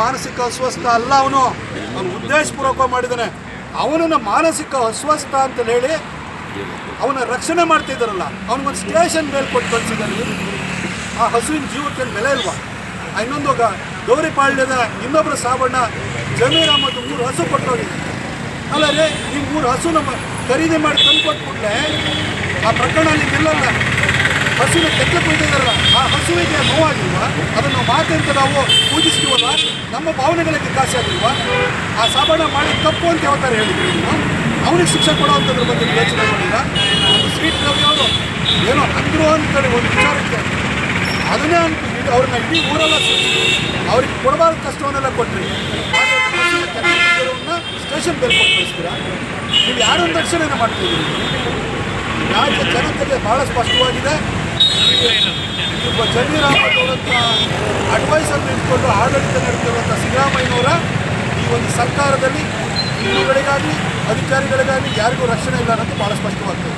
ಮಾನಸಿಕ ಅಸ್ವಸ್ಥ ಅಲ್ಲ, ಅವನು ಉದ್ದೇಶಪೂರ್ವಕ ಮಾಡಿದ್ದಾನೆ. ಅವನನ್ನು ಮಾನಸಿಕ ಅಸ್ವಸ್ಥ ಅಂತ ಹೇಳಿ ಅವನ ರಕ್ಷಣೆ ಮಾಡ್ತಿದ್ದಾರಲ್ಲ, ಅವನಿಗೊಂದು ಸ್ಟೇಷನ್ ಮೇಲೆ ಕೊಟ್ಟು ಕಳಿಸಿದ್ದಾರೆ. ಆ ಹಸುವಿನ ಜೀವಕ್ಕೆ ಬೆಲೆ ಇಲ್ವಾ? ಇನ್ನೊಂದು ಗೌರಿಪಾಳ್ಯದ ಇನ್ನೊಬ್ಬರು ಸಾಬಣ್ಣ ಜಮೀರ್ ಅಹಮದ್ 3 ಹಸು ಕೊಟ್ಟೋಗಿದೆ. ಅಲ್ಲ ರೀ, ನೀವು 3 ಹಸು ನಮ್ಮ ಖರೀದಿ ಮಾಡಿ ತಂದು ಕೊಟ್ಬಿಟ್ರೆ ಆ ಪ್ರಕರಣ ಅಲ್ಲಿ ನಿಲ್ಲಲ್ಲ. ಹಸುವಿನ ಕೆತ್ತಕ್ಕೆ ಹೋಗಿದ್ದಾರಲ್ಲ, ಆ ಹಸುವಿಗೆ ನೋವಾಗಿಲ್ವಾ? ಅದನ್ನು ಮಾತೆಂತ ನಾವು ಪೂಜಿಸ್ತೀವಲ್ಲ, ನಮ್ಮ ಭಾವನೆಗಳಿಗೆ ಕಾಸಿ ಆಗಿಲ್ವಾ? ಆ ಸಾಬಣ್ಣ ಮಾಡಿ ತಪ್ಪು ಅಂತ ಯಾವತ್ತಾರೆ ಹೇಳಿದ್ರು ನೀವು? ಅವನಿಗೆ ಶಿಕ್ಷೆ ಕೊಡೋವಂಥದ್ರ ಬಗ್ಗೆ ಯೋಚನೆ ಮಾಡಿಲ್ಲ. ಒಂದು ಸ್ವೀಟ್ ರವಿ ಅವರು ಏನೋ ಅಂದರು ಅಂತೇಳಿ ಒಂದು ವಿಚಾರಕ್ಕೆ ಅದನ್ನೇ ಅನ್ಕೊಂಡು ಅವ್ರನ್ನ ಇಡೀ ಊರೆಲ್ಲ ಅವ್ರಿಗೆ ಕೊಡಬಾರ್ದು ಕಷ್ಟವನ್ನೆಲ್ಲ ಕೊಟ್ಟರೆ ಸ್ಟೇಷನ್ ಬೇರೆ ಕೊಟ್ಟು ಕಳಿಸ್ತೀರಾ? ನೀವು ಯಾರೊಂದು ರಕ್ಷಣೆಯನ್ನು ಮಾಡ್ತಿದ್ದೀರಿ? ರಾಜ್ಯ ಜನತೆಗೆ ಭಾಳ ಸ್ಪಷ್ಟವಾಗಿದೆ. ಒಬ್ಬ ಜಮೀರ್ ಅಹಮದ್ ಅವರಂಥ ಅಡ್ವೈಸನ್ನು ಇಟ್ಕೊಂಡು ಆಡಳಿತ ನಡೆತಿರುವಂಥ ಸಿದ್ದರಾಮಯ್ಯನವರ ಈ ಒಂದು ಸರ್ಕಾರದಲ್ಲಿ ಹಿಂದೂಗಳಿಗಾಗಲಿ ಅಧಿಕಾರಿಗಳಿಗಾಗಲಿ ಯಾರಿಗೂ ರಕ್ಷಣೆ ಇಲ್ಲ ಅನ್ನೋದು ಭಾಳ ಸ್ಪಷ್ಟವಾಗ್ತದೆ.